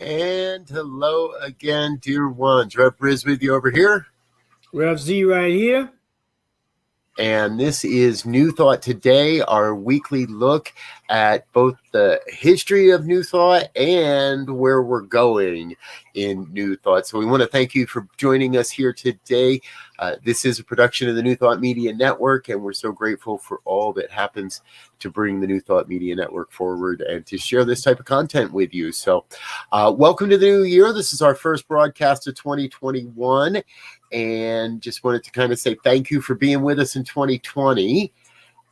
And hello again, dear ones. Rev BRZ with you over here. Rev Z right here. And this is New Thought Today, our weekly look at both the history of New Thought and where we're going in New Thought. So we want to thank you for joining us here today. This is a production of the New Thought Media Network, and we're so grateful for all that happens to bring the New Thought Media Network forward and to share this type of content with you. So welcome to the new year. This is our first broadcast of 2021. And just wanted to kind of say thank you for being with us in 2020.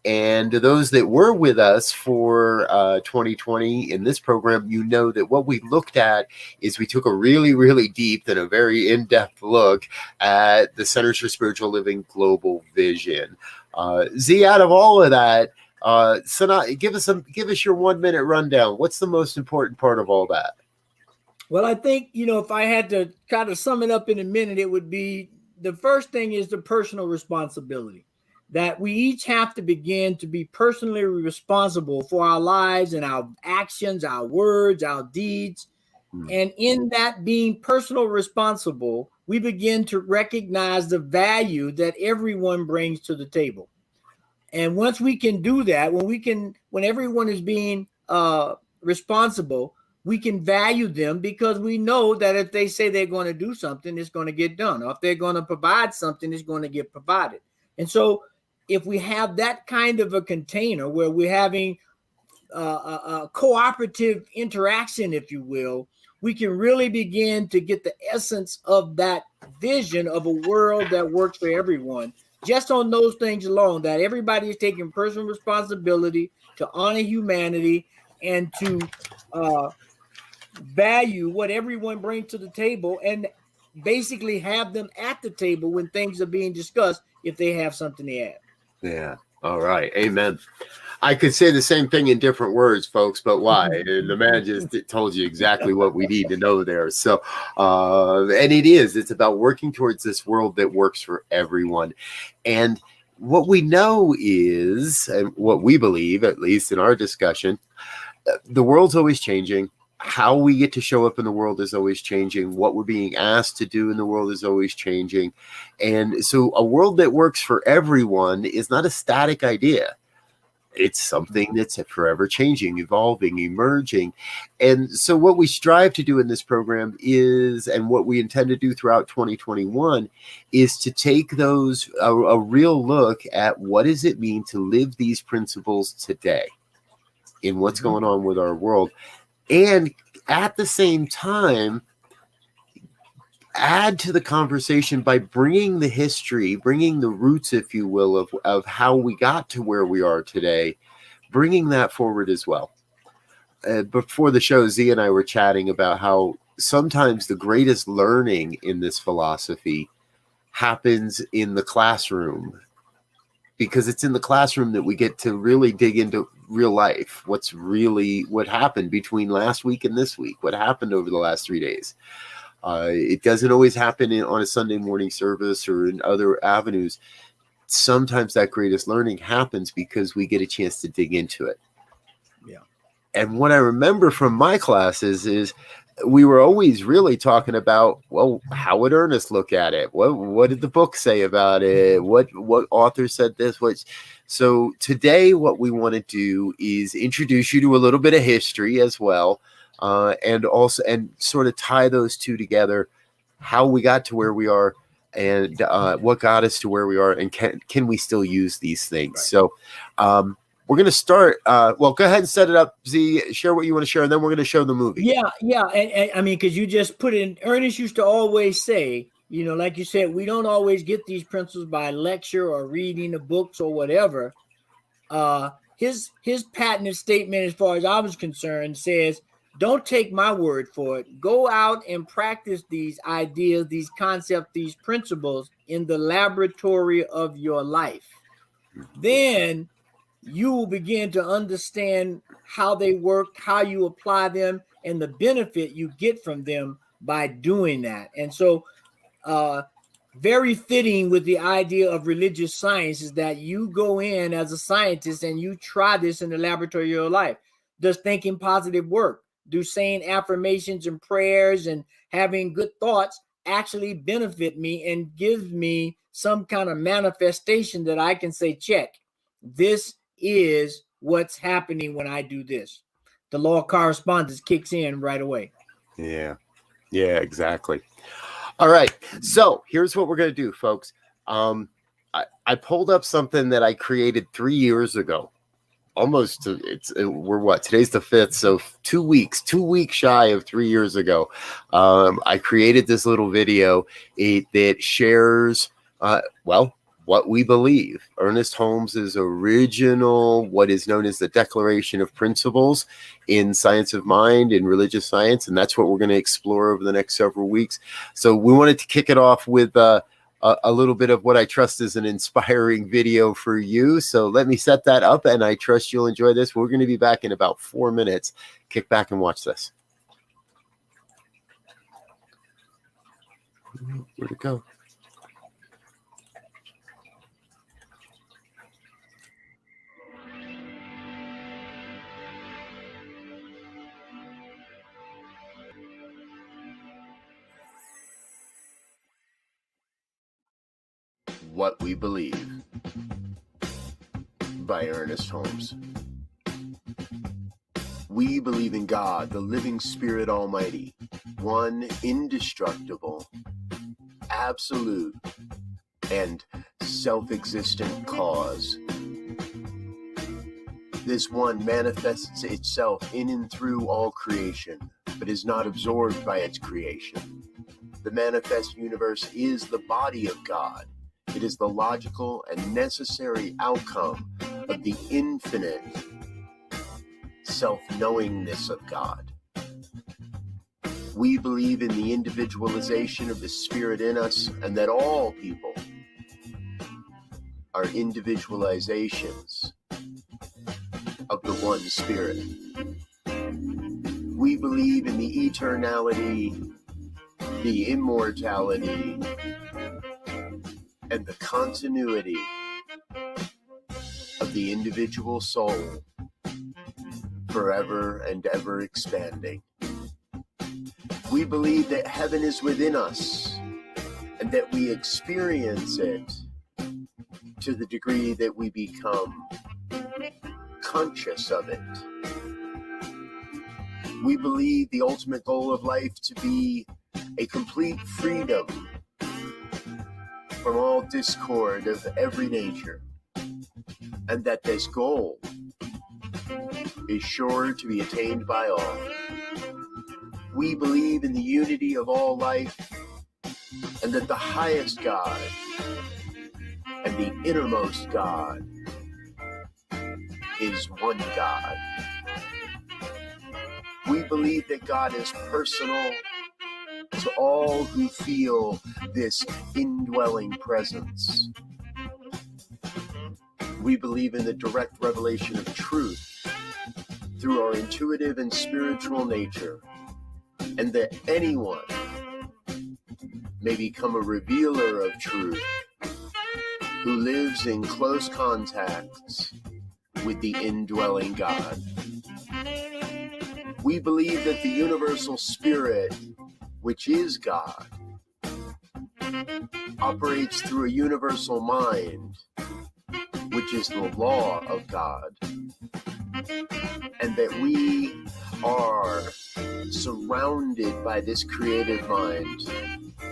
And to those that were with us for 2020 in this program, you know that what we looked at is we took a really, really deep and a very in-depth look at the Centers for Spiritual Living Global Vision. Z, out of all of that, Sanat, give us your 1 minute rundown. What's the most important part of all that? Well, I think, if I had to kind of sum it up in a minute, it would be the first thing is the personal responsibility, that we each have to begin to be personally responsible for our lives and our actions, our words, our deeds. And in that being personal responsible, we begin to recognize the value that everyone brings to the table. And once we can do that, when everyone is being responsible, we can value them because we know that if they say they're going to do something, it's going to get done. Or if they're going to provide something, it's going to get provided. And so if we have that kind of a container where we're having a cooperative interaction, if you will, we can really begin to get the essence of that vision of a world that works for everyone. Just on those things alone, that everybody is taking personal responsibility to honor humanity and to value what everyone brings to the table and basically have them at the table when things are being discussed if they have something to add. Yeah. All right. Amen. I could say the same thing in different words, folks, but why? And the man just told you exactly what we need to know there. So, and it's about working towards this world that works for everyone. And what we know is, and what we believe, at least in our discussion, the world's always changing. How we get to show up in the world is always changing. What we're being asked to do in the world is always changing. And so a world that works for everyone is not a static idea. It's something that's forever changing, evolving, emerging. And so what we strive to do in this program is, and what we intend to do throughout 2021, is to take a real look at what does it mean to live these principles today in what's going on with our world. And at the same time, add to the conversation by bringing the history, bringing the roots, if you will, of how we got to where we are today, bringing that forward as well. Before the show, Z and I were chatting about how sometimes the greatest learning in this philosophy happens in the classroom, because it's in the classroom that we get to really dig into real life. What happened between last week and this week? What happened over the last 3 days? It doesn't always happen on a Sunday morning service or in other avenues. Sometimes that greatest learning happens because we get a chance to dig into it. Yeah. And what I remember from my classes is we were always really talking about, well, how would Ernest look at it? What did the book say about it? What author said this? So today what we want to do is introduce you to a little bit of history as well, and sort of tie those two together, how we got to where we are and what got us to where we are, and can we still use these things? Right. So we're going to start. Well, go ahead and set it up, Z. Share what you want to share, and then we're going to show the movie. Yeah. And I mean, because you just put in, Ernest used to always say, like you said, we don't always get these principles by lecture or reading the books or whatever. His patented statement, as far as I was concerned, says, don't take my word for it. Go out and practice these ideas, these concepts, these principles in the laboratory of your life. Then you will begin to understand how they work, how you apply them, and the benefit you get from them by doing that. And so very fitting with the idea of religious science is that you go in as a scientist and you try this in the laboratory of your life. Does thinking positive work? do saying affirmations and prayers and having good thoughts actually benefit me and give me some kind of manifestation that I can say, check, this is what's happening when I do this. The law of correspondence kicks in right away. Yeah, exactly. All right. So here's what we're going to do, folks. I pulled up something that I created 3 years ago. We're what? Today's the 5th. So 2 weeks shy of 3 years ago. I created this little video that shares, what we believe. Ernest Holmes's original, what is known as the Declaration of Principles in Science of Mind and Religious Science. And that's what we're going to explore over the next several weeks. So we wanted to kick it off with a little bit of what I trust is an inspiring video for you. So let me set that up, and I trust you'll enjoy this. We're going to be back in about 4 minutes. Kick back and watch this. Where'd it go? What We Believe by Ernest Holmes. We believe in God, the living Spirit Almighty, one indestructible, absolute, and self-existent cause. This one manifests itself in and through all creation, but is not absorbed by its creation. The manifest universe is the body of God. It is the logical and necessary outcome of the infinite self-knowingness of God. We believe in the individualization of the Spirit in us, and that all people are individualizations of the one Spirit. We believe in the eternality, the immortality, and the continuity of the individual soul, forever and ever expanding. We believe that heaven is within us, and that we experience it to the degree that we become conscious of it. We believe the ultimate goal of life to be a complete freedom from all discord of every nature, and that this goal is sure to be attained by all. We believe in the unity of all life, and that the highest God and the innermost God is one God. We believe that God is personal to all who feel this indwelling presence. We believe in the direct revelation of truth through our intuitive and spiritual nature, and that anyone may become a revealer of truth who lives in close contacts with the indwelling God. We believe that the universal spirit, which is God, operates through a universal mind, which is the law of God, and that we are surrounded by this creative mind,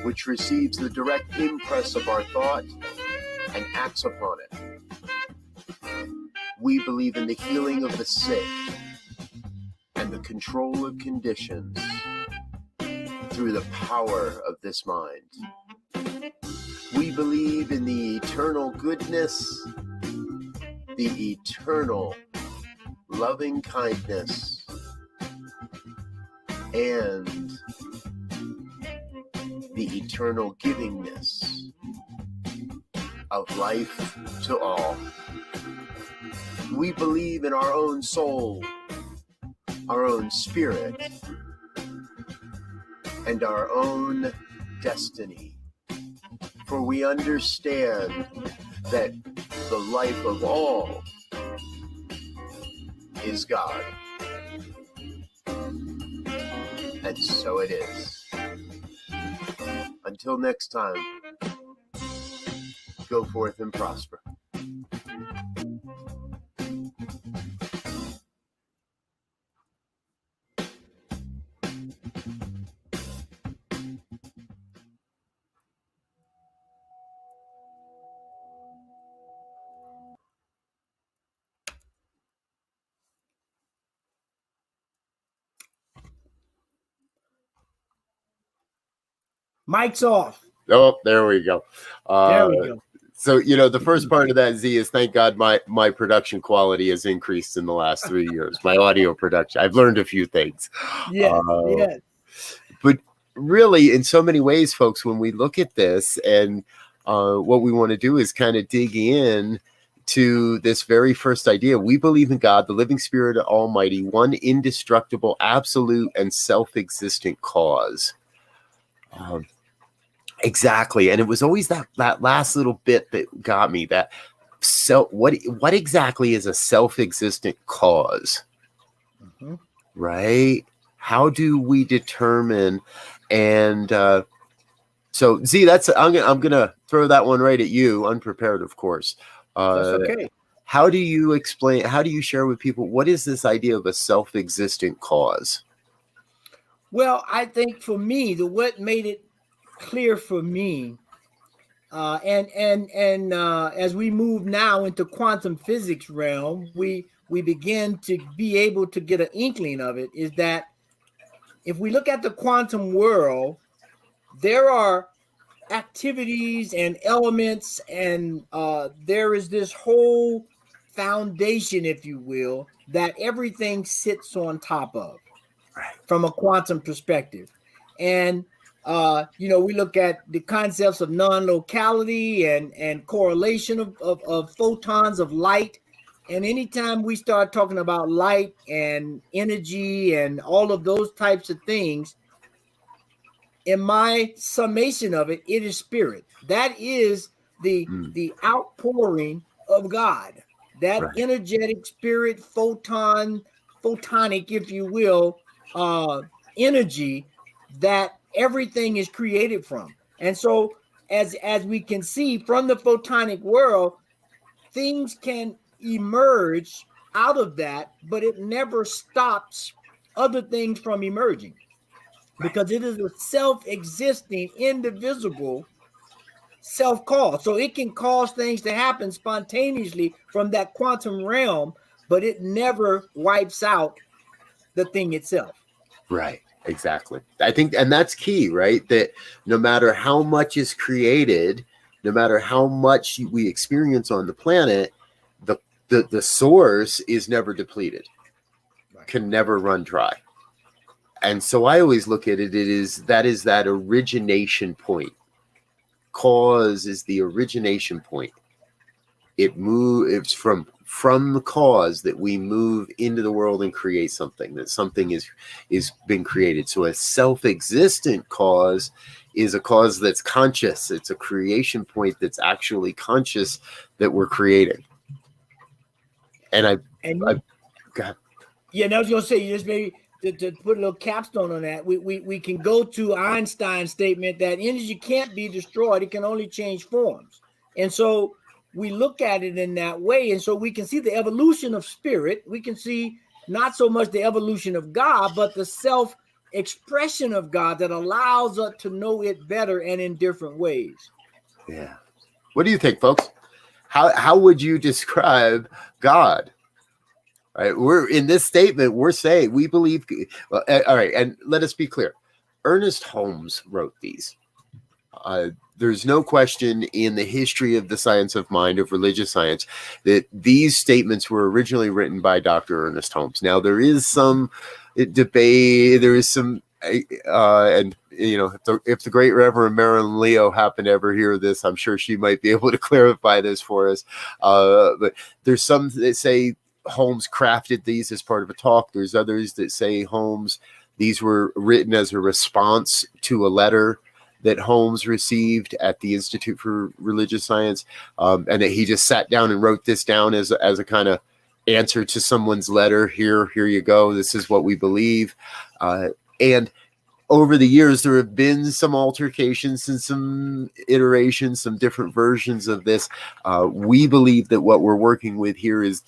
which receives the direct impress of our thought and acts upon it. We believe in the healing of the sick and the control of conditions through the power of this mind. We believe in the eternal goodness, the eternal loving kindness, and the eternal givingness of life to all. We believe in our own soul, our own spirit, and our own destiny. For we understand that the life of all is God. And so it is. Until next time, go forth and prosper. Mic's off. Oh, there we go. There we go. So, the first part of that, Z, is thank God my production quality has increased in the last 3 years. My audio production. I've learned a few things. Yes, yes. But really, in so many ways, folks, when we look at this and what we want to do is kind of dig in to this very first idea. We believe in God, the living spirit, almighty, one indestructible, absolute, and self-existent cause. Exactly. And it was always that last little bit that got me, that what exactly is a self-existent cause? Mm-hmm. Right? How do we determine? And so Z, I'm gonna throw that one right at you, unprepared, of course. That's okay. How do you share with people, what is this idea of a self-existent cause? Well, I think for me, what made it clear for me, and as we move now into quantum physics realm, we begin to be able to get an inkling of it, is that if we look at the quantum world, there are activities and elements, and there is this whole foundation, if you will, that everything sits on top of, from a quantum perspective. And we look at the concepts of non-locality and correlation of photons of light. And anytime we start talking about light and energy and all of those types of things, in my summation of it, it is spirit. That is the outpouring of God. That energetic spirit, photonic, if you will, energy that everything is created from. And so as we can see from the photonic world, things can emerge out of that, but it never stops other things from emerging, because it is a self-existing, indivisible self-cause. So it can cause things to happen spontaneously from that quantum realm, but it never wipes out the thing itself. Right. Exactly. I think, and that's key, right? That no matter how much is created, no matter how much we experience on the planet, the source is never depleted, can never run dry. And so I always look at it, that is that origination point. Cause is the origination point. It's from the cause that we move into the world and create something, that something is been created. So a self-existent cause is a cause that's conscious. It's a creation point that's actually conscious that we're creating. And I was going to say, you just maybe to put a little capstone on that, we can go to Einstein's statement that energy can't be destroyed, it can only change forms. And so we look at it in that way, and so we can see the evolution of spirit. We can see not so much the evolution of God, but the self-expression of God that allows us to know it better and in different ways. Yeah. What do you think, folks? How would you describe God? Right, we're in this statement, we're saying we believe. Well, all right, and let us be clear. Ernest Holmes wrote these. There's no question in the history of the science of mind, of religious science, that these statements were originally written by Dr. Ernest Holmes. Now, there is some debate, there is some, and if the great Reverend Marilyn Leo happened to ever hear this, I'm sure she might be able to clarify this for us. But there's some that say Holmes crafted these as part of a talk. There's others that say these were written as a response to a letter that Holmes received at the Institute for Religious Science, and that he just sat down and wrote this down as a kind of answer to someone's letter. Here you go. This is what we believe. And over the years, there have been some altercations and some iterations, some different versions of this. We believe that what we're working with here is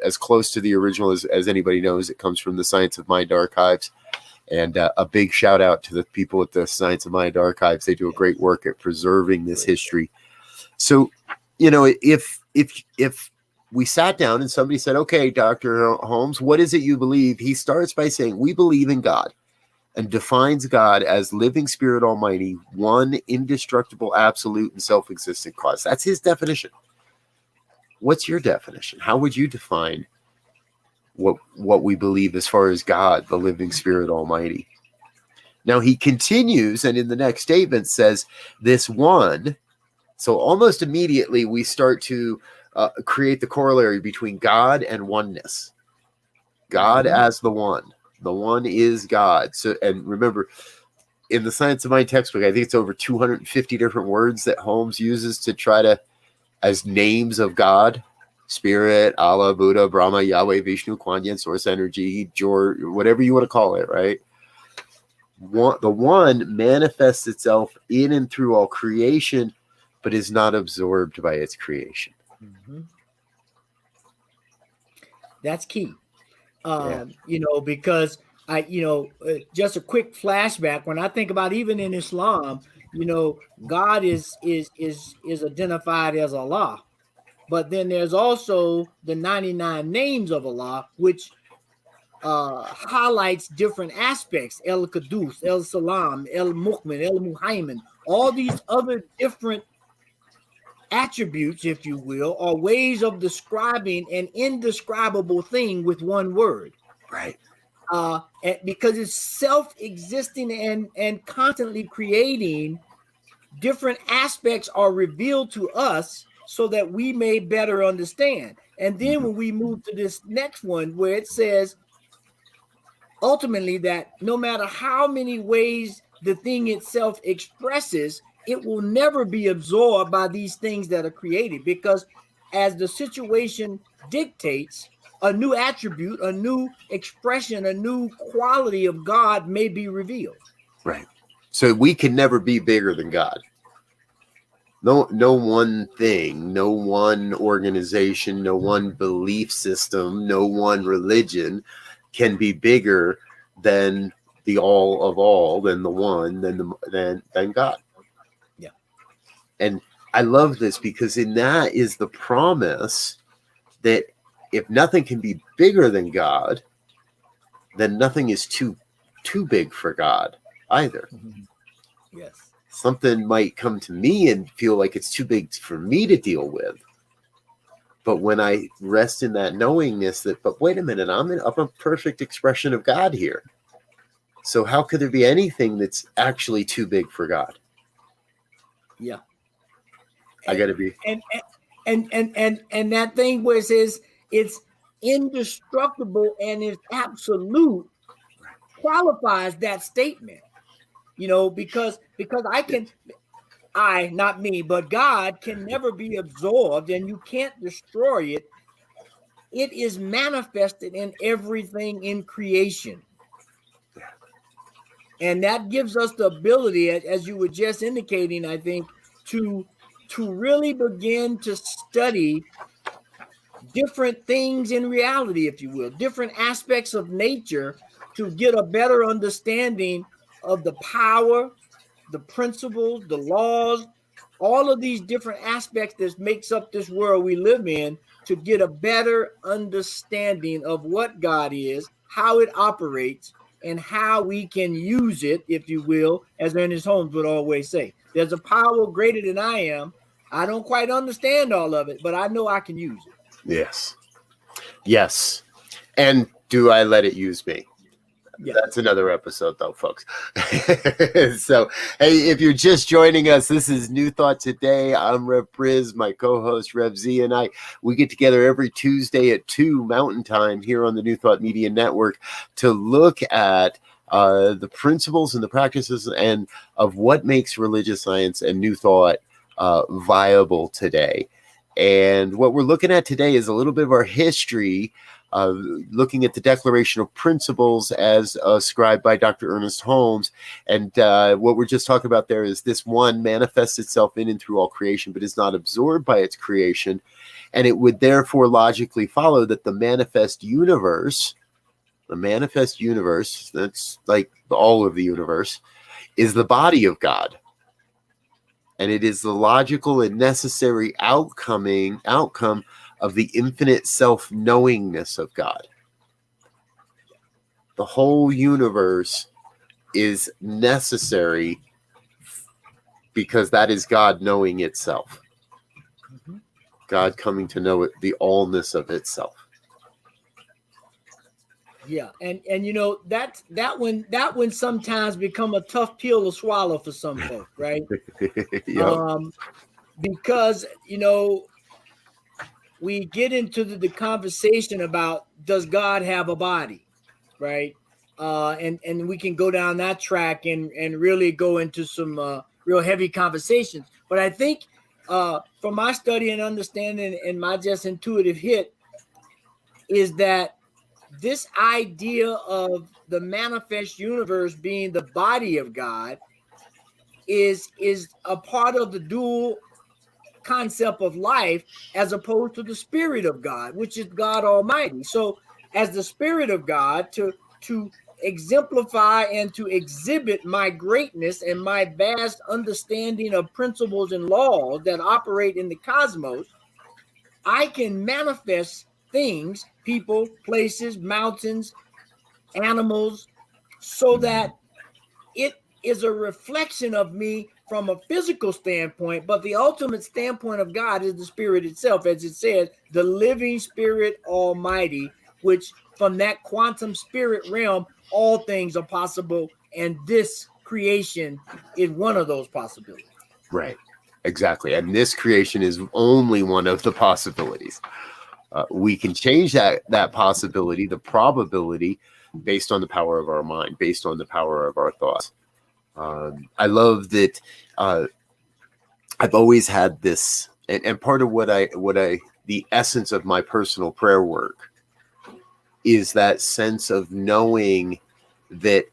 as close to the original as anybody knows. It comes from the Science of Mind archives. And a big shout out to the people at the Science of Mind archives. They do a great work at preserving this history. So, if we sat down and somebody said, okay, Dr. Holmes, what is it you believe? He starts by saying, we believe in God, and defines God as living spirit almighty, one indestructible, absolute, and self-existent cause. That's his definition. What's your definition? How would you define what we believe as far as God, the living spirit almighty? Now he continues, and in the next statement says, this one. So almost immediately we start to create the corollary between God and oneness. God as the one. The one is God. So, and remember, in the Science of Mind textbook, I think it's over 250 different words that Holmes uses to try to, as names of God: Spirit, Allah, Buddha, Brahma, Yahweh, Vishnu, Kuan Yin, Source Energy, George, whatever you want to call it, right? The one manifests itself in and through all creation, but is not absorbed by its creation. Mm-hmm. That's key. Yeah. Because just a quick flashback. When I think about even in Islam, God is identified as Allah, but then there's also the 99 names of Allah, which highlights different aspects: El Qudus, El Salam, El Mu'min, El Muhaymin, all these other different attributes, if you will, are ways of describing an indescribable thing with one word. Right. Because it's self-existing and constantly creating, different aspects are revealed to us so that we may better understand. And then when we move to this next one, where it says ultimately that no matter how many ways the thing itself expresses, it will never be absorbed by these things that are created, because as the situation dictates, a new attribute, a new expression, a new quality of God may be revealed. Right. So we can never be bigger than God. No one thing, no one organization, no one belief system, no one religion can be bigger than the all of all, than the one, than God. Yeah. And I love this, because in that is the promise that if nothing can be bigger than God, then nothing is too big for God either. Mm-hmm. Yes. Something might come to me and feel like it's too big for me to deal with. But when I rest in that knowingness that, but wait a minute, I'm a perfect expression of God here. So how could there be anything that's actually too big for God? Yeah. I got to be. And that thing where it says it's indestructible and it's absolute qualifies that statement, because not me, but God can never be absorbed, and you can't destroy it. It is manifested in everything in creation. And that gives us the ability, as you were just indicating, I think, to really begin to study different things in reality, if you will, different aspects of nature, to get a better understanding of the power, the principles, the laws, all of these different aspects that makes up this world we live in, to get a better understanding of what God is, how it operates, and how we can use it, if you will, as Ernest Holmes would always say. There's a power greater than I am. I don't quite understand all of it, but I know I can use it. Yes. And do I let it use me? Yeah. That's another episode, though, folks. So, hey, if you're just joining us, this is New Thought Today. I'm Rev BRZ, my co-host Rev Z, and we get together every Tuesday at 2 Mountain Time here on the New Thought Media Network to look at the principles and the practices and of what makes religious science and New Thought viable today. And what we're looking at today is a little bit of our history looking at the Declaration of Principles as ascribed by Dr. Ernest Holmes. And what we're just talking about there is this one manifests itself in and through all creation, but is not absorbed by its creation. And it would therefore logically follow that the manifest universe, that's like all of the universe, is the body of God. And it is the logical and necessary outcome of the infinite self-knowingness of God. The whole universe is necessary because that is God knowing itself. Mm-hmm. God coming to know it, the allness of itself. Yeah, and you know that one sometimes become a tough pill to swallow for some folk, right? Yep. Because you know we get into the conversation about does God have a body, right? And we can go down that track and really go into some real heavy conversations. But I think from my study and understanding and my just intuitive hit is that this idea of the manifest universe being the body of God is a part of the dual concept of life as opposed to the spirit of God, which is God Almighty. So as the spirit of God, to exemplify and to exhibit my greatness and my vast understanding of principles and laws that operate in the cosmos, I can manifest things, people, places, mountains, animals, so that it is a reflection of me from a physical standpoint, but the ultimate standpoint of God is the spirit itself, as it says, the living spirit almighty, which from that quantum spirit realm, all things are possible, and this creation is one of those possibilities. Right. Exactly. And this creation is only one of the possibilities. We can change that possibility, the probability, based on the power of our mind, based on the power of our thoughts. I love that. I've always had this, and part of the essence of my personal prayer work is that sense of knowing that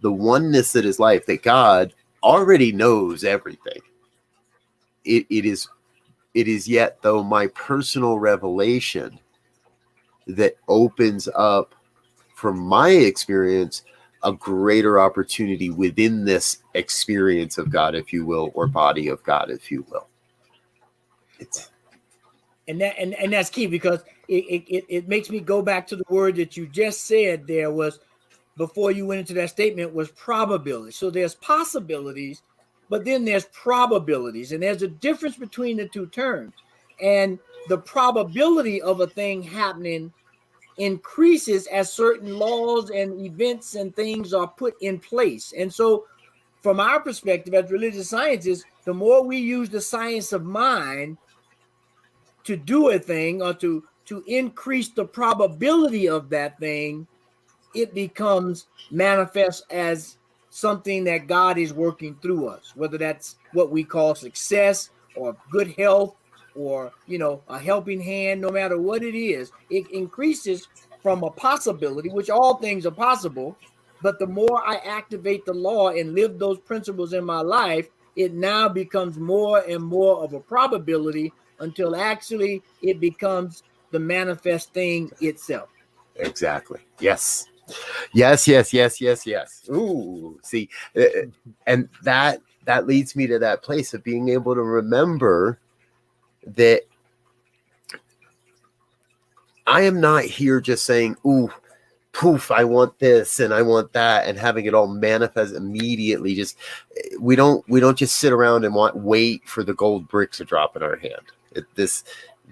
the oneness that is life, that God already knows everything. It is yet, though, my personal revelation that opens up, from my experience, a greater opportunity within this experience of God, if you will, or body of God, if you will. And that's key, because it makes me go back to the word that you just said there was before you went into that statement was probability. So there's possibilities, but then there's probabilities, and there's a difference between the two terms. And the probability of a thing happening increases as certain laws and events and things are put in place. And so from our perspective as religious scientists, the more we use the science of mind to do a thing or to increase the probability of that thing, it becomes manifest as something that God is working through us, whether that's what we call success or good health or, you know, a helping hand. No matter what it is, it increases from a possibility, which all things are possible. But the more I activate the law and live those principles in my life, it now becomes more and more of a probability until actually it becomes the manifest thing itself. Exactly. Yes. Yes. Ooh, see, and that leads me to that place of being able to remember that I am not here just saying, ooh, poof, I want this and I want that, and having it all manifest immediately. Just we don't just sit around and wait for the gold bricks to drop in our hand.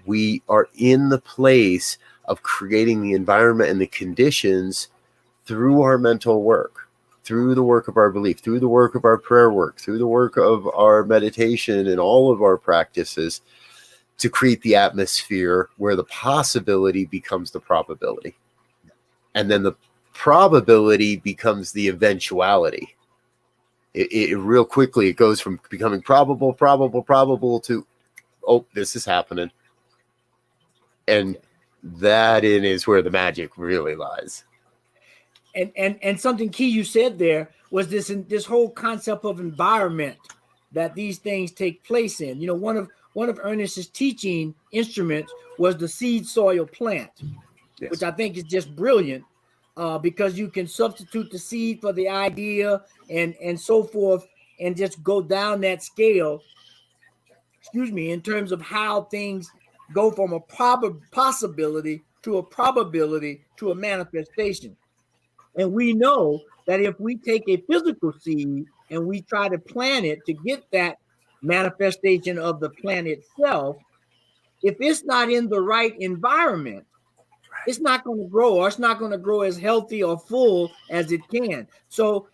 We are in the place of creating the environment and the conditions through our mental work, through the work of our belief, through the work of our prayer work, through the work of our meditation and all of our practices, to create the atmosphere where the possibility becomes the probability. And then the probability becomes the eventuality. It real quickly, it goes from becoming probable to, oh, this is happening. And That is where the magic really lies. And something key you said there was this whole concept of environment that these things take place in. You know, one of Ernest's teaching instruments was the seed soil plant, Yes. which I think is just brilliant, because you can substitute the seed for the idea and so forth, and just go down that scale, in terms of how things go from a possibility to a probability to a manifestation. And we know that if we take a physical seed and we try to plant it to get that manifestation of the plant itself, if it's not in the right environment, it's not going to grow, or it's not going to grow as healthy or full as it can. So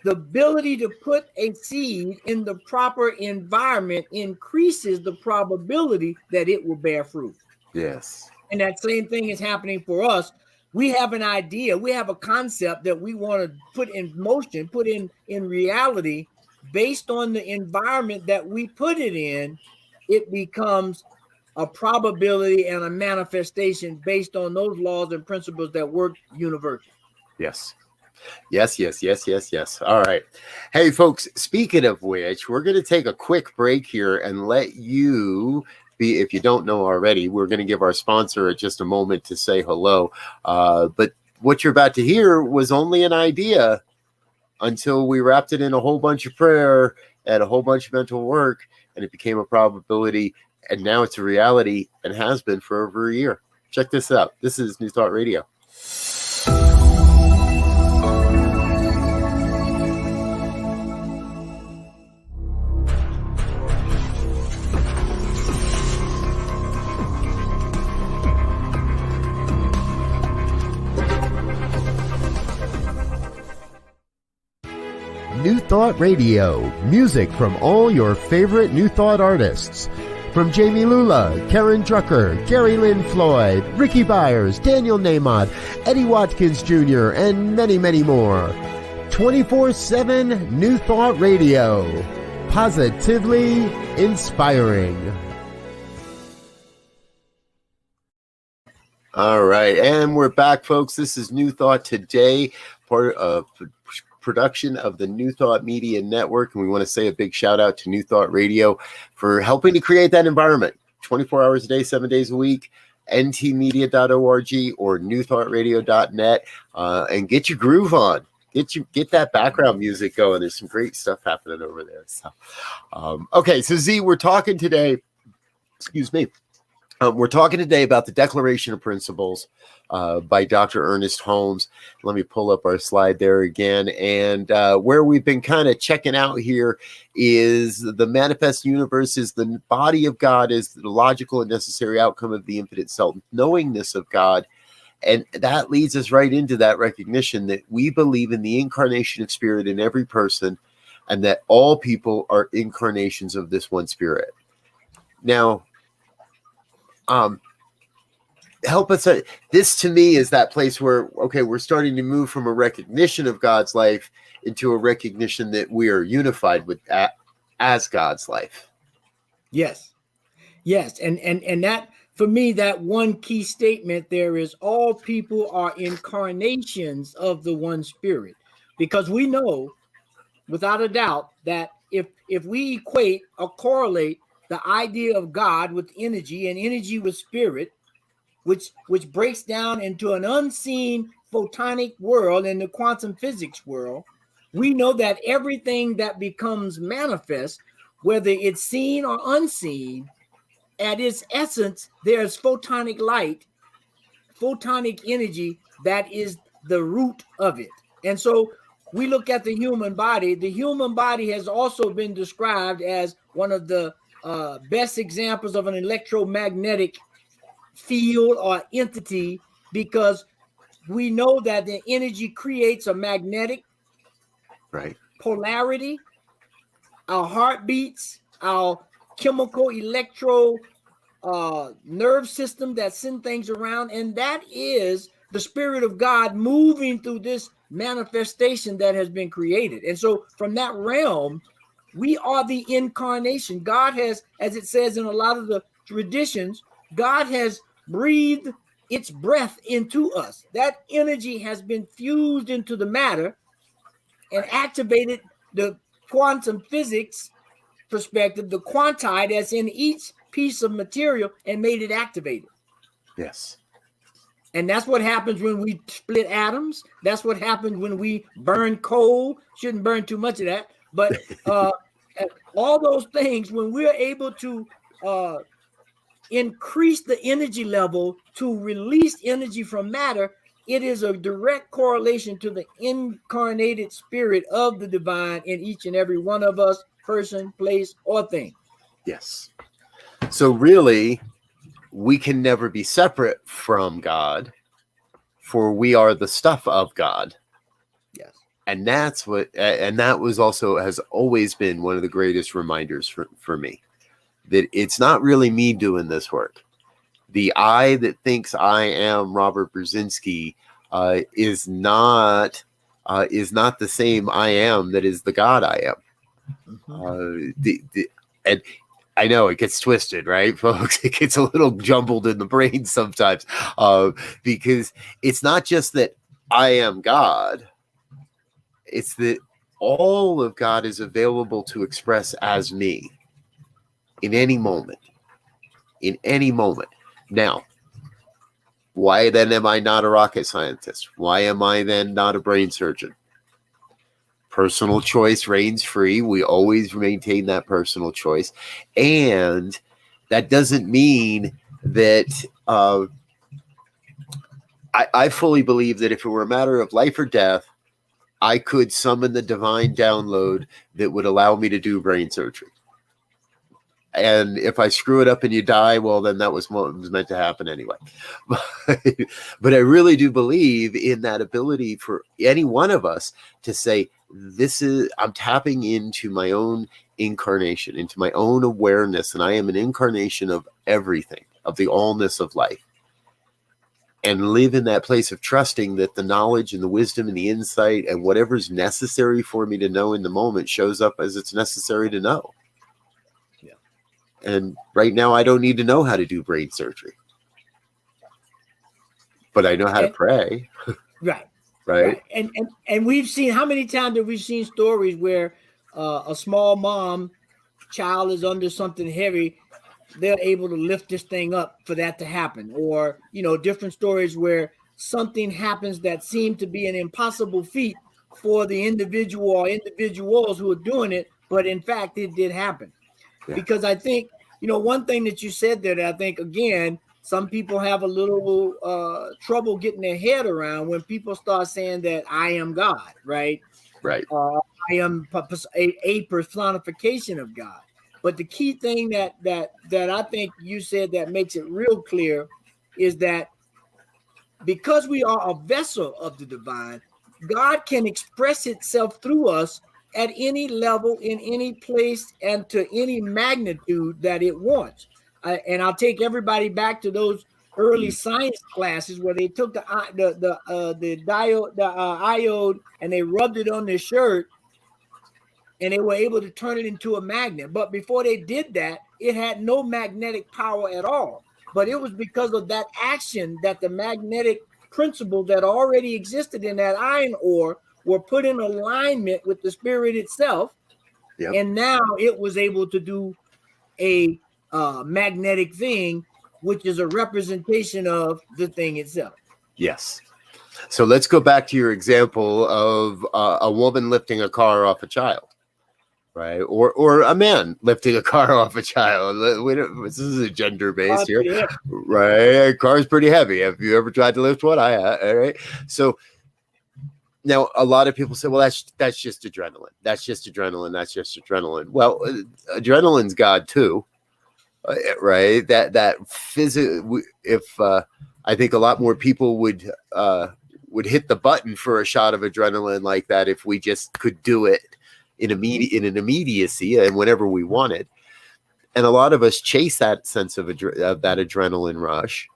the ability to put a seed in the proper environment increases the probability that it will bear fruit. Yes. And that same thing is happening for us. We have an idea, we have a concept that we want to put in motion, put in reality. Based on the environment that we put it in, it becomes a probability and a manifestation based on those laws and principles that work universal. Yes. Yes. All right. Hey, folks, speaking of which, we're going to take a quick break here and let you be, if you don't know already, we're going to give our sponsor just a moment to say hello. But what you're about to hear was only an idea until we wrapped it in a whole bunch of prayer and a whole bunch of mental work, and it became a probability. And now it's a reality and has been for over a year. Check this out. This is New Thought Radio. New Thought Radio, music from all your favorite New Thought artists. From Jamie Lula, Karen Drucker, Gary Lynn Floyd, Ricky Byers, Daniel Nahmod, Eddie Watkins Jr., and many, many more. 24/7 New Thought Radio. Positively inspiring. All right, and we're back, folks. This is New Thought Today, part of production of the New Thought Media Network, and we want to say a big shout out to New Thought Radio for helping to create that environment 24 hours a day, 7 days a week. ntmedia.org or newthoughtradio.net, and get your groove on. Get that background music going. There's some great stuff happening over there. So, okay, so Z, we're talking today. Excuse me. We're talking today about the Declaration of Principles by Dr. Ernest Holmes. Let me pull up our slide there again. And where we've been kind of checking out here is the manifest universe is the body of God, is the logical and necessary outcome of the infinite self-knowingness of God. And that leads us right into that recognition that we believe in the incarnation of spirit in every person, and that all people are incarnations of this one spirit. Now, help us. This to me is that place where, okay, we're starting to move from a recognition of God's life into a recognition that we are unified with as God's life. Yes. And that, for me, that one key statement there is all people are incarnations of the one spirit, because we know without a doubt that if we equate or correlate the idea of God with energy and energy with spirit, which breaks down into an unseen photonic world in the quantum physics world, we know that everything that becomes manifest, whether it's seen or unseen, at its essence, there's photonic light, photonic energy that is the root of it. And so we look at the human body. The human body has also been described as one of the best examples of an electromagnetic field or entity, because we know that the energy creates a magnetic polarity, our heartbeats, our chemical electro nerve system that send things around, and that is the Spirit of God moving through this manifestation that has been created. And so from that realm, we are the incarnation. God has, as it says in a lot of the traditions, God has breathed its breath into us. That energy has been fused into the matter and activated the quantum physics perspective, the quantide that's in each piece of material, and made it activated. Yes. And that's what happens when we split atoms. That's what happens when we burn coal. Shouldn't burn too much of that. But all those things, when we're able to increase the energy level to release energy from matter, it is a direct correlation to the incarnated spirit of the divine in each and every one of us, person, place, or thing. Yes. So really, we can never be separate from God, for we are the stuff of God. Yes. And that's what, and that was also, has always been one of the greatest reminders for me, that it's not really me doing this work. The I that thinks I am Robert Brzezinski is not the same I am that is the God I am. And I know it gets twisted, right, folks? It gets a little jumbled in the brain sometimes, because it's not just that I am God. It's that all of God is available to express as me in any moment. In any moment. Now, why then am I not a rocket scientist? Why am I then not a brain surgeon? Personal choice reigns free. We always maintain that personal choice. And that doesn't mean that I fully believe that if it were a matter of life or death, I could summon the divine download that would allow me to do brain surgery. And if I screw it up and you die, well, then that was what was meant to happen anyway. But I really do believe in that ability for any one of us to say, I'm tapping into my own incarnation, into my own awareness, and I am an incarnation of everything, of the allness of life. And live in that place of trusting that the knowledge and the wisdom and the insight and whatever's necessary for me to know in the moment shows up as it's necessary to know. Yeah. And right now, I don't need to know how to do brain surgery, but I know how to pray. Right. Right. And we've seen, how many times have we seen stories where a small mom child is under something heavy, they're able to lift this thing up for that to happen. Or, different stories where something happens that seemed to be an impossible feat for the individual or individuals who are doing it, but in fact, it did happen. Yeah. Because I think, one thing that you said there that I think, again, some people have a little trouble getting their head around when people start saying that I am God, right? Right. I am a personification of God. But the key thing that I think you said that makes it real clear is that because we are a vessel of the divine, God can express itself through us at any level, in any place, and to any magnitude that it wants. And I'll take everybody back to those early science classes where they took the iode and they rubbed it on their shirt, and they were able to turn it into a magnet. But before they did that, it had no magnetic power at all. But it was because of that action that the magnetic principles that already existed in that iron ore were put in alignment with the spirit itself. Yep. And now it was able to do a magnetic thing, which is a representation of the thing itself. Yes. So let's go back to your example of a woman lifting a car off a child. Right, or a man lifting a car off a child. This is a gender-based here, right? A car is pretty heavy. Have you ever tried to lift one? I have. All right. So now a lot of people say, "Well, that's just adrenaline. That's just adrenaline. That's just adrenaline." Well, adrenaline's God too, right? That physical. If I think a lot more people would hit the button for a shot of adrenaline like that if we just could do it in an immediacy and whenever we wanted. And a lot of us chase that sense of that adrenaline rush.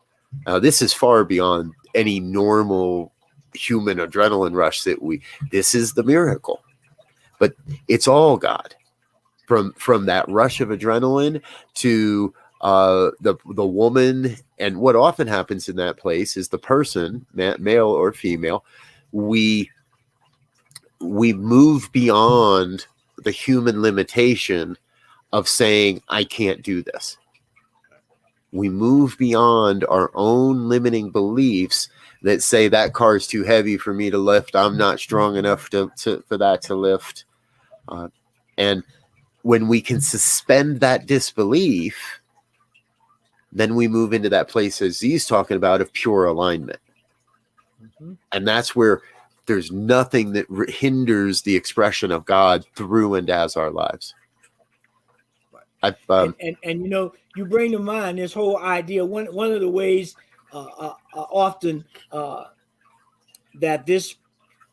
This is far beyond any normal human adrenaline rush this is the miracle, but it's all God. From that rush of adrenaline to the woman and what often happens in that place is the person, male or female, we move beyond the human limitation of saying, I can't do this. We move beyond our own limiting beliefs that say that car is too heavy for me to lift. I'm not strong enough for that to lift. And when we can suspend that disbelief, then we move into that place, as he's talking about, of pure alignment. Mm-hmm. And that's where there's nothing that hinders the expression of God through and as our lives. And you know, you bring to mind this whole idea. One of the ways often that this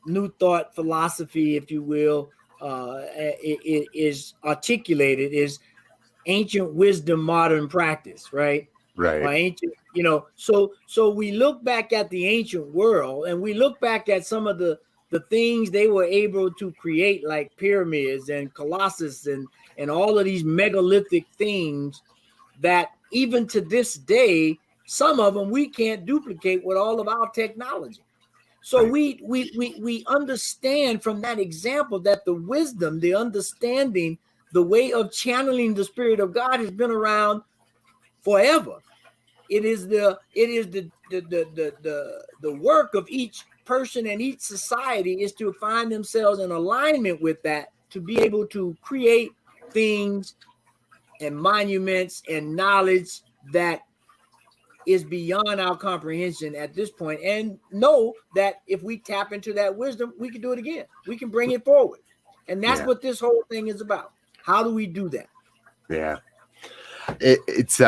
new thought philosophy, if you will, is articulated is ancient wisdom, modern practice, right? Right. Ancient, you know. So we look back at the ancient world, and we look back at some of the things they were able to create, like pyramids and colossus and all of these megalithic things that even to this day, some of them we can't duplicate with all of our technology. So right. we understand from that example that the wisdom, the understanding, the way of channeling the Spirit of God has been around forever. It is the work of each person and each society is to find themselves in alignment with that, to be able to create things and monuments and knowledge that is beyond our comprehension at this point, and know that if we tap into that wisdom, we can do it again. We can bring it forward. And that's what this whole thing is about. How do we do that? Yeah. It's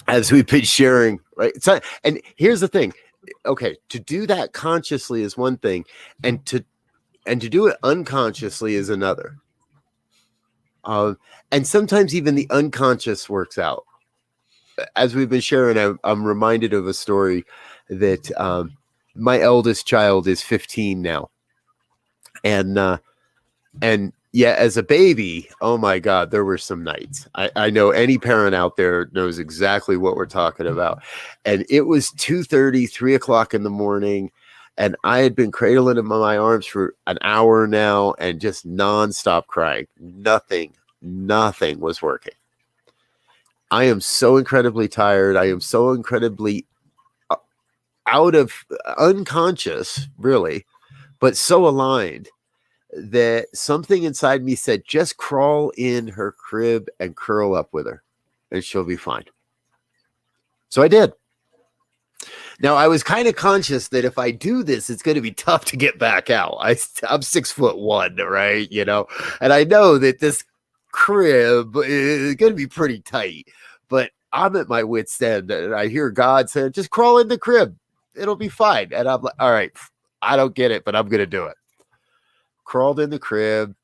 as we've been sharing, right? And here's the thing. Okay, to do that consciously is one thing, and to do it unconsciously is another. And sometimes even the unconscious works out. As we've been sharing, I'm reminded of a story that my eldest child is 15 now, and yeah, as a baby, oh my God, there were some nights. I know any parent out there knows exactly what we're talking about. And it was 2:30, 3 o'clock in the morning, and I had been cradling him in my arms for an hour now and just nonstop crying. Nothing was working. I am so incredibly tired. I am so incredibly out of unconscious, really, but so aligned that something inside me said, just crawl in her crib and curl up with her and she'll be fine. So I did. Now I was kind of conscious that if I do this, it's going to be tough to get back out. I'm 6'1", right? You know, and I know that this crib is going to be pretty tight, but I'm at my wit's end and I hear God saying, just crawl in the crib. It'll be fine. And I'm like, all right, I don't get it, but I'm going to do it. Crawled in the crib.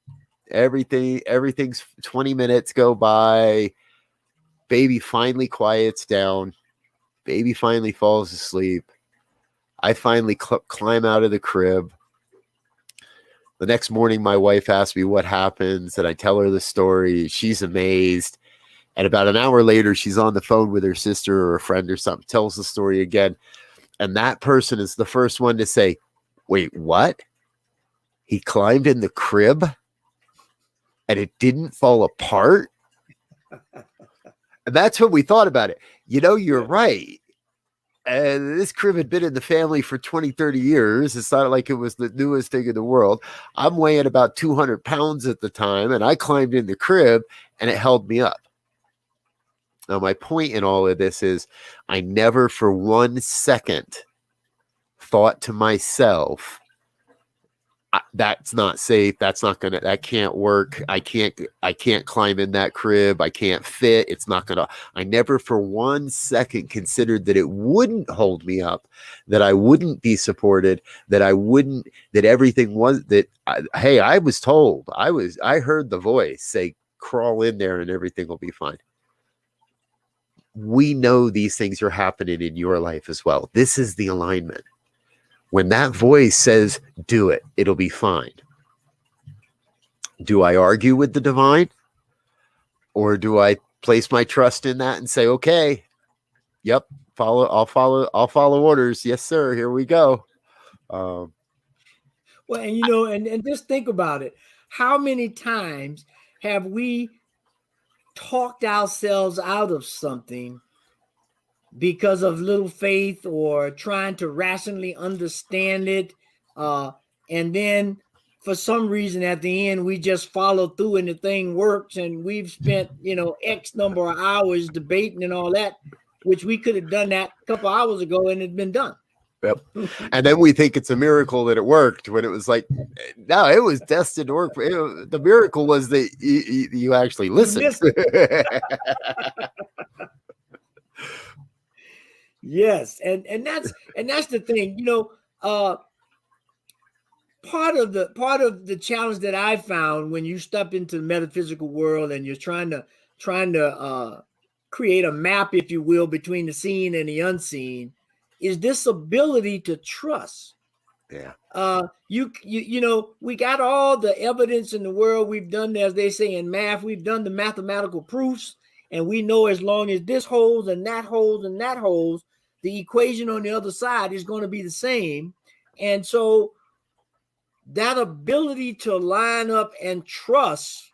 Everything's 20 minutes go by. Baby finally quiets down. Baby finally falls asleep. I finally climb out of the crib. The next morning, my wife asks me what happens, and I tell her the story. She's amazed. And about an hour later, she's on the phone with her sister or a friend or something, tells the story again. And that person is the first one to say, wait, what? He climbed in the crib and it didn't fall apart? And that's when we thought about it. You know, you're right. And this crib had been in the family for 20, 30 years. It's not like it was the newest thing in the world. I'm weighing about 200 pounds at the time, and I climbed in the crib and it held me up. Now, my point in all of this is I never for 1 second thought to myself, that's not safe. That can't work. I can't climb in that crib. I can't fit. It's not gonna. I never for 1 second considered that it wouldn't hold me up, that I wouldn't be supported, that everything was that. Hey, I was told, I heard the voice say, crawl in there and everything will be fine. We know these things are happening in your life as well. This is the alignment. When that voice says, do it, it'll be fine. Do I argue with the divine? Or do I place my trust in that and say, okay, Yep. I'll follow orders. Yes, sir. Here we go. Well, and you know, and just think about it. How many times have we talked ourselves out of something because of little faith or trying to rationally understand it? And then for some reason at the end, we just follow through and the thing works. And we've spent, you know, X number of hours debating and all that, which we could have done that a couple hours ago and it'd been done. Yep. And then we think it's a miracle that it worked when it was like, no, it was destined to work. The miracle was that you actually listened. Yes, and that's the thing, you know. Part of the challenge that I found when you step into the metaphysical world and you're trying to create a map, if you will, between the seen and the unseen, is this ability to trust. Yeah. You know, we got all the evidence in the world. We've done, as they say in math, we've done the mathematical proofs, and we know as long as this holds and that holds and that holds, the equation on the other side is going to be the same. And so that ability to line up and trust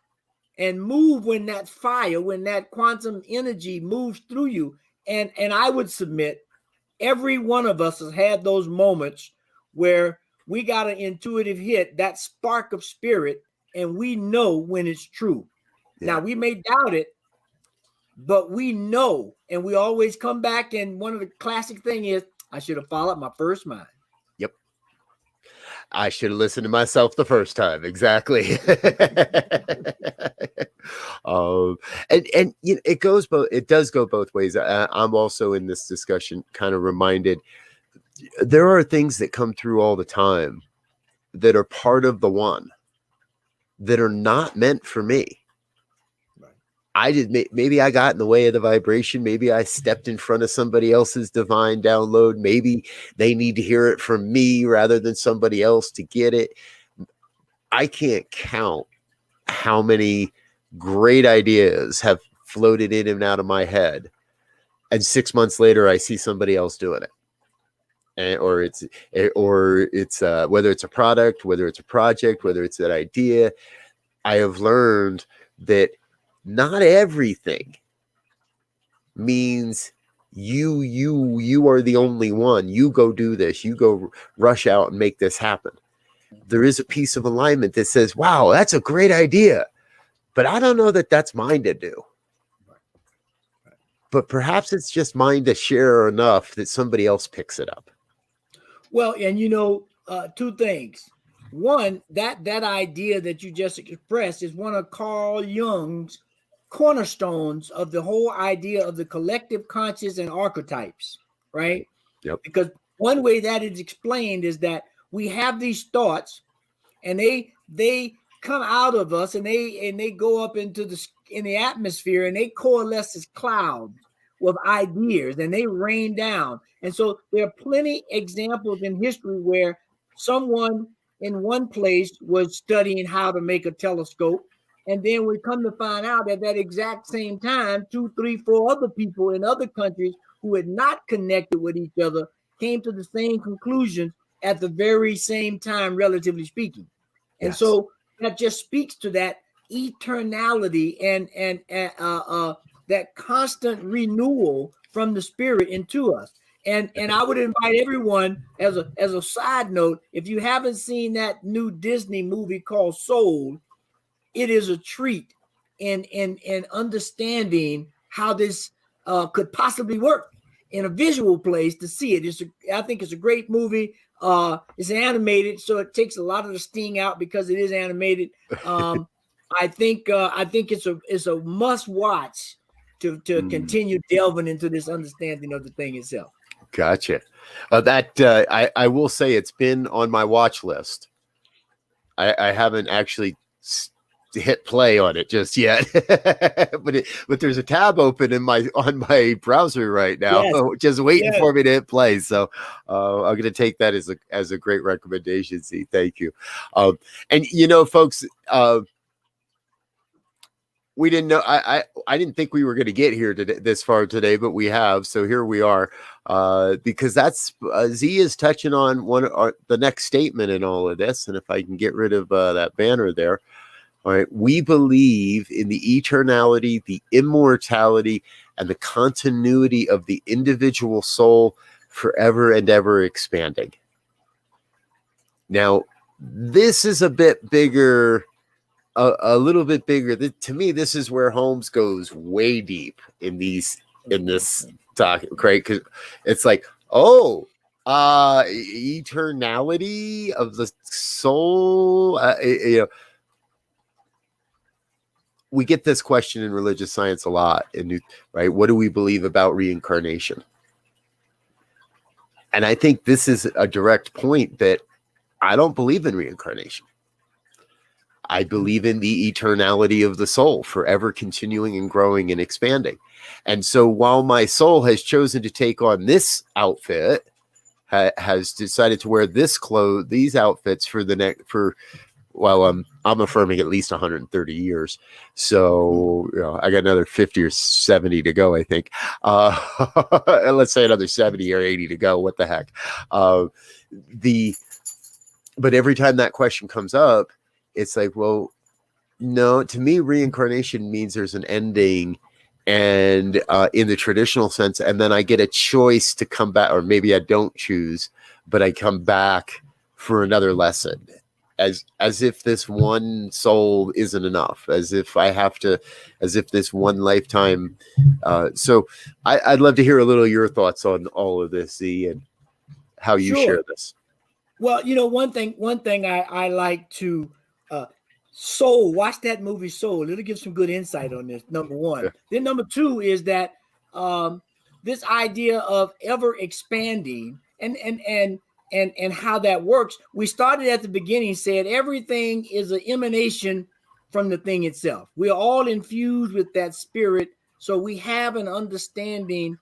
and move when that quantum energy moves through you. And I would submit every one of us has had those moments where we got an intuitive hit, that spark of spirit, and we know when it's true. Yeah. Now, we may doubt it, but we know, and we always come back, and one of the classic thing is, I should have followed my first mind. Yep. I should have listened to myself the first time. Exactly. And you know, it does go both ways. I'm also in this discussion kind of reminded there are things that come through all the time that are part of the one that are not meant for me. Maybe I got in the way of the vibration. Maybe I stepped in front of somebody else's divine download. Maybe they need to hear it from me rather than somebody else to get it. I can't count how many great ideas have floated in and out of my head. And 6 months later, I see somebody else doing it. Or it's whether it's a product, whether it's a project, whether it's that idea. I have learned that not everything means you are the only one. You go do this. You go rush out and make this happen. There is a piece of alignment that says, wow, that's a great idea, but I don't know that that's mine to do. But perhaps it's just mine to share enough that somebody else picks it up. Well, and you know, two things. One, that idea that you just expressed is one of Carl Jung's cornerstones of the whole idea of the collective conscious and archetypes, right? Yep. Because one way that is explained is that we have these thoughts, and they come out of us, and they go up into the atmosphere, and they coalesce as clouds with ideas, and they rain down. And so there are plenty examples in history where someone in one place was studying how to make a telescope, and then we come to find out at that exact same time, 2, 3, 4 other people in other countries who had not connected with each other came to the same conclusion at the very same time, relatively speaking. And yes. So that just speaks to that eternality and that constant renewal from the spirit into us. And I would invite everyone, as a side note, if you haven't seen that new Disney movie called Soul, it is a treat in understanding how this could possibly work in a visual place to see it. I think it's a great movie. It's animated, so it takes a lot of the sting out because it is animated. I think it's a must watch to continue delving into this understanding of the thing itself. Gotcha. I will say it's been on my watch list. I haven't actually hit play on it just yet, but there's a tab open on my browser right now, yes. Just waiting for me to hit play. So I'm going to take that as a great recommendation. See, thank you. And you know, folks, we didn't know. I didn't think we were going to get here today, this far today, but we have. So here we are. Because that's Z is touching on the next statement in all of this. And if I can get rid of that banner there, all right, we believe in the eternality, the immortality, and the continuity of the individual soul, forever and ever expanding. Now, this is a bit bigger. A little bit bigger. To me, this is where Holmes goes way deep in this talk, right? Because it's like, eternality of the soul. We get this question in religious science a lot, right? What do we believe about reincarnation? And I think this is a direct point that I don't believe in reincarnation. I believe in the eternality of the soul, forever continuing and growing and expanding. And so while my soul has chosen to take on this outfit, has decided to wear these outfits for I'm affirming at least 130 years. So I got another 50 or 70 to go, I think. Let's say another 70 or 80 to go. What the heck? But every time that question comes up, it's like, well, no, to me, reincarnation means there's an ending, and in the traditional sense, and then I get a choice to come back, or maybe I don't choose, but I come back for another lesson, as if this one soul isn't enough, as if this one lifetime. So I'd love to hear a little of your thoughts on all of this, Z, and how you share this. Well, one thing I like to Soul, watch that movie Soul. It'll give some good insight on this, number one. Yeah. Then number two is that this idea of ever expanding and how that works. We started at the beginning, said everything is an emanation from the thing itself. We're all infused with that spirit, so we have an understanding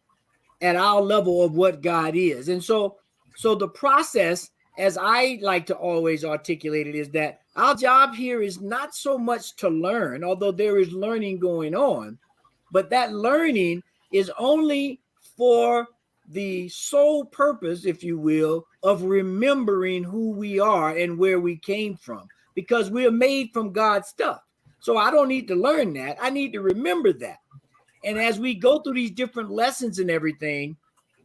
at our level of what God is. And so the process, as I like to always articulate it, is that our job here is not so much to learn, although there is learning going on, but that learning is only for the sole purpose, if you will, of remembering who we are and where we came from, because we are made from God's stuff. So I don't need to learn that. I need to remember that. And as we go through these different lessons and everything,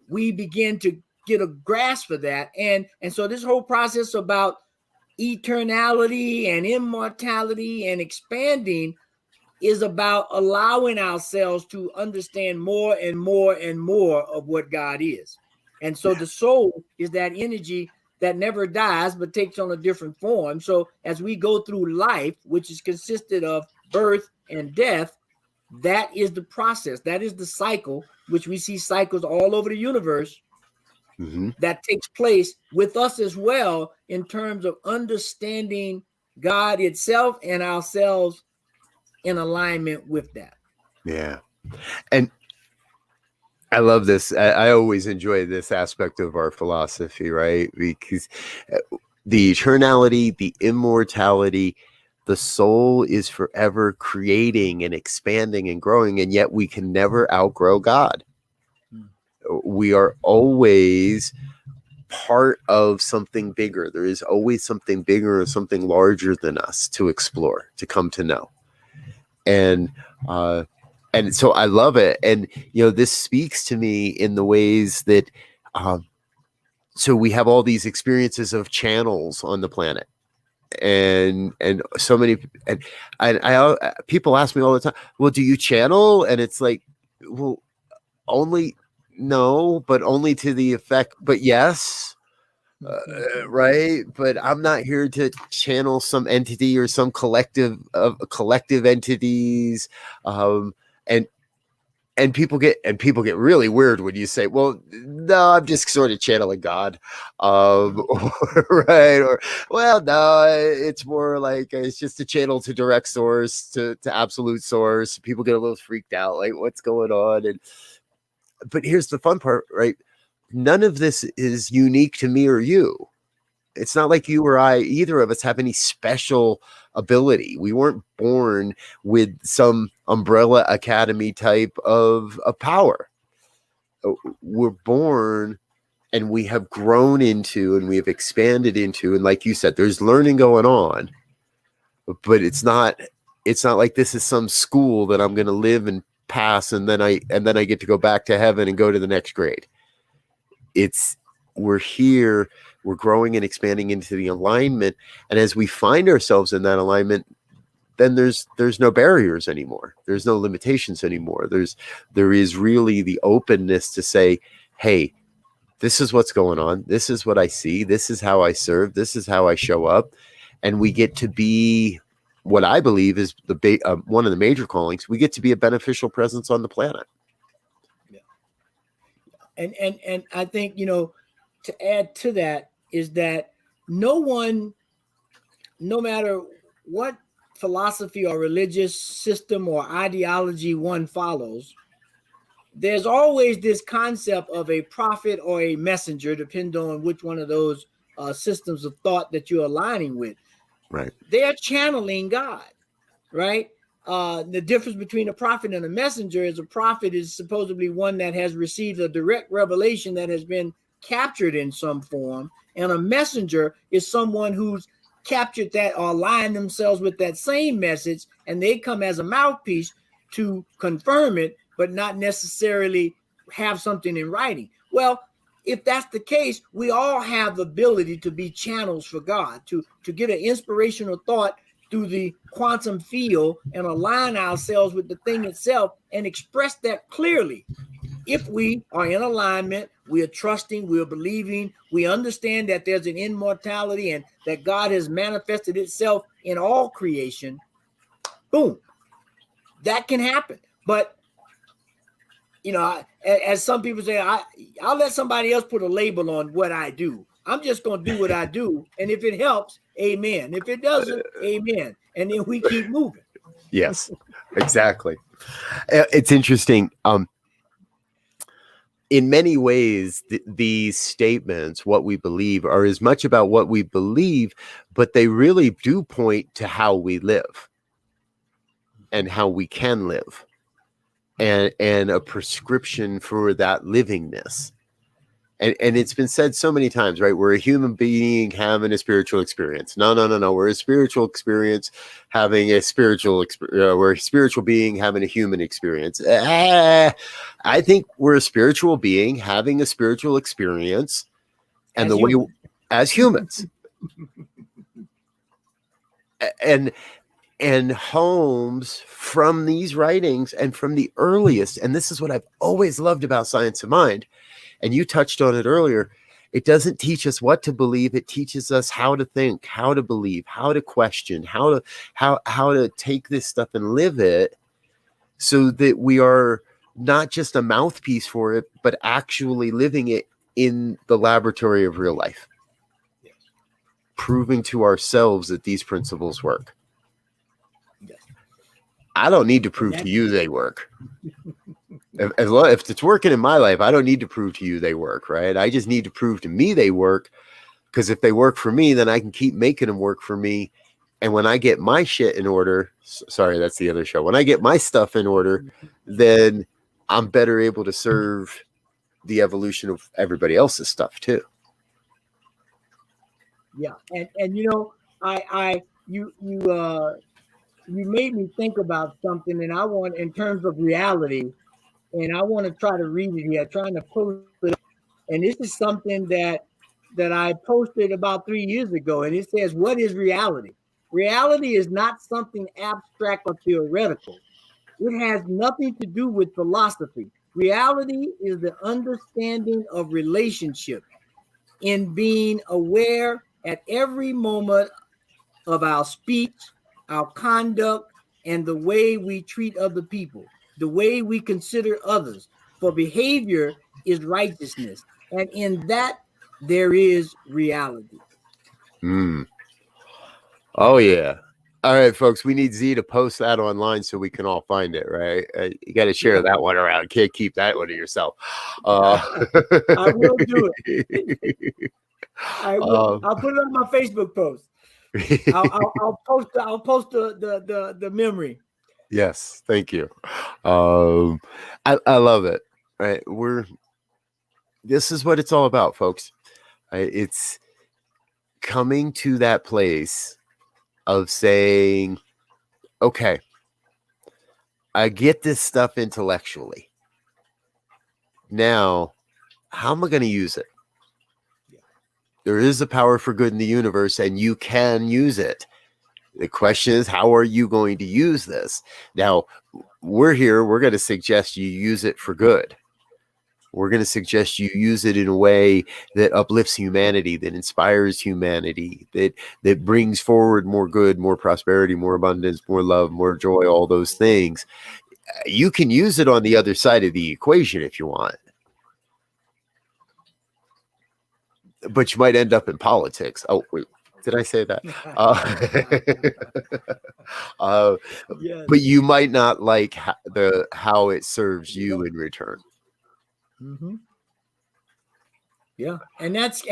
we begin to get a grasp of that. And so this whole process about eternality and immortality and expanding is about allowing ourselves to understand more and more and more of what God is. And so the soul is that energy that never dies but takes on a different form. So as we go through life, which is consisted of birth and death, that is the process. That is the cycle, which we see cycles all over the universe. Mm-hmm. That takes place with us as well in terms of understanding God itself and ourselves in alignment with that. Yeah. And I love this. I always enjoy this aspect of our philosophy, right? Because the eternality, the immortality, the soul is forever creating and expanding and growing, and yet we can never outgrow God. We are always part of something bigger. There is always something bigger or something larger than us to explore, to come to know. And so I love it. And, this speaks to me in the ways that, so we have all these experiences of channels on the planet. And so many, and I people ask me all the time, well, do you channel? And it's like, well, no, but only to the effect, but yes, right. But I'm not here to channel some entity or some collective entities. And people get really weird when you say, well, no, I'm just sort of channeling God. Right. Or, well, no, it's more like it's just a channel to direct source, to absolute source. People get a little freaked out, like what's going on. But here's the fun part, right? None of this is unique to me or you. It's not like you or I, either of us, have any special ability. We weren't born with some umbrella academy type of power. We're born and we have grown into and we have expanded into, and like you said, there's learning going on, but it's not like this is some school that I'm going to live and pass and then I get to go back to heaven and go to the next grade. We're here, we're growing and expanding into the alignment, and as we find ourselves in that alignment, then there's no barriers anymore, there's no limitations anymore. There is really the openness to say, hey, this is what's going on, this is what I see, this is how I serve, this is how I show up, and we get to be what I believe is one of the major callings. We get to be a beneficial presence on the planet. Yeah. And I think, to add to that is that no one, no matter what philosophy or religious system or ideology one follows, there's always this concept of a prophet or a messenger, depending on which one of those systems of thought that you're aligning with. Right. They're channeling God, right? The difference between a prophet and a messenger is a prophet is supposedly one that has received a direct revelation that has been captured in some form, and a messenger is someone who's captured that or aligned themselves with that same message, and they come as a mouthpiece to confirm it, but not necessarily have something in writing. Well, if that's the case, we all have the ability to be channels for God, to get an inspirational thought through the quantum field and align ourselves with the thing itself and express that clearly. If we are in alignment, we are trusting, we are believing, we understand that there's an immortality and that God has manifested itself in all creation, boom, that can happen. But, as some people say, I'll let somebody else put a label on what I do. I'm just going to do what I do. And if it helps, amen. If it doesn't, amen. And then we keep moving. Yes, exactly. It's interesting. In many ways, these statements, what we believe, are as much about what we believe, but they really do point to how we live and how we can live, and a prescription for that livingness. And it's been said so many times, right? We're a human being having a spiritual experience. No. We're a spiritual experience having a spiritual we're a spiritual being having a human experience. I think we're a spiritual being having a spiritual experience, and as the humans. Way as humans. And Holmes, from these writings and from the earliest, and this is what I've always loved about Science of Mind, and you touched on it earlier, it doesn't teach us what to believe. It teaches us how to think, how to believe, how to question, how to take this stuff and live it, so that we are not just a mouthpiece for it, but actually living it in the laboratory of real life. Yes. Proving to ourselves that these principles work. Yes. I don't need to prove to you they work. If it's working in my life, I don't need to prove to you they work, right? I just need to prove to me they work, because if they work for me, then I can keep making them work for me. And when I get my shit in order, sorry, that's the other show. When I get my stuff in order, then I'm better able to serve the evolution of everybody else's stuff too. Yeah, and you made me think about something, and I want, in terms of reality. And I want to try to read it here, trying to post it. And this is something that I posted about 3 years ago. And it says, what is reality? Reality is not something abstract or theoretical. It has nothing to do with philosophy. Reality is the understanding of relationship, in being aware at every moment of our speech, our conduct, and the way we treat other people, the way we consider others. For behavior is righteousness, and in that there is reality. Oh yeah. All right, folks, we need Z to post that online so we can all find it, right? You got to share that one around. Can't keep that one to yourself. I will do it. I will. I'll put it on my Facebook post. I'll post the memory. Yes, thank you. I love it. Right, this is what it's all about, folks. It's coming to that place of saying, okay, I get this stuff intellectually. Now, how am I going to use it? There is a power for good in the universe, and you can use it. The question is, how are you going to use this? Now, we're going to suggest you use it for good. We're going to suggest you use it in a way that uplifts humanity, that inspires humanity, that brings forward more good, more prosperity, more abundance, more love, more joy, all those things. You can use it on the other side of the equation if you want. But you might end up in politics. Oh, wait, did I say that? Yes. But you might not like how it serves you in return. Mm-hmm. Yeah, and that's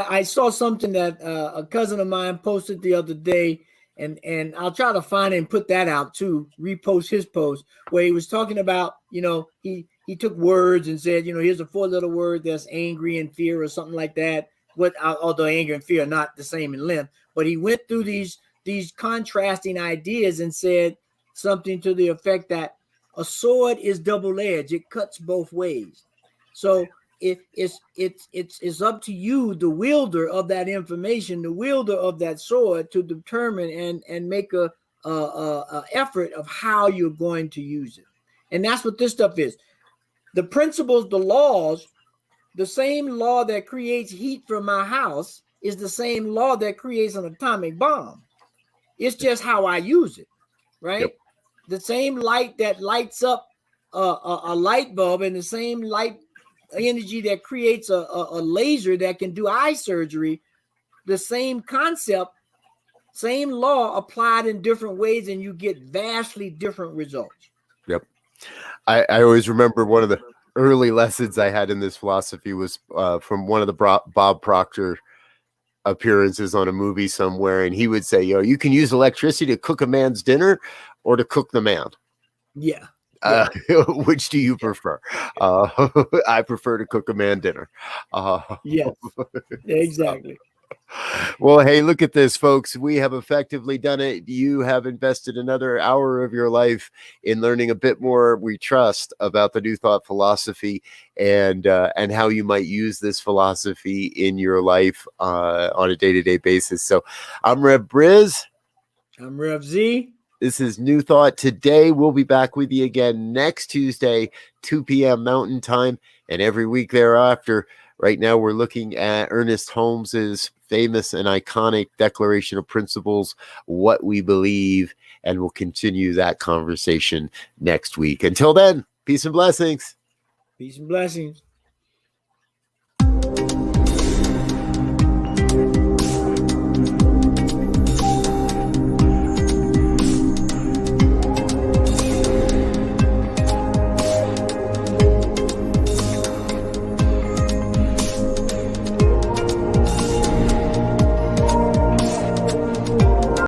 I saw something that a cousin of mine posted the other day, and I'll try to find it and put that out too, repost his post, where he was talking about, he took words and said, here's a 4-letter word that's angry and fear or something like that. Although anger and fear are not the same in length, but he went through these contrasting ideas and said something to the effect that a sword is double-edged; it cuts both ways. So it's up to you, the wielder of that information, the wielder of that sword, to determine and make a effort of how you're going to use it. And that's what this stuff is. The principles, the laws, the same law that creates heat from my house is the same law that creates an atomic bomb. It's just how I use it, right? Yep. The same light that lights up a light bulb, and the same light energy that creates a laser that can do eye surgery, the same concept, same law applied in different ways, and you get vastly different results. Yep. I always remember one of the early lessons I had in this philosophy was from one of the Bob Proctor appearances on a movie somewhere, and he would say, you can use electricity to cook a man's dinner or to cook the man. Yeah. Which do you prefer? I prefer to cook a man dinner. Yes, exactly. Well, hey, look at this, folks. We have effectively done it. You have invested another hour of your life in learning a bit more, we trust, about the New Thought philosophy and how you might use this philosophy in your life on a day-to-day basis. So I'm Rev BRZ. I'm Rev Z. This is New Thought Today. We'll be back with you again next Tuesday, 2 p.m. Mountain Time, and every week thereafter. Right now, we're looking at Ernest Holmes's famous and iconic Declaration of Principles, What We Believe, and we'll continue that conversation next week. Until then, peace and blessings. Peace and blessings.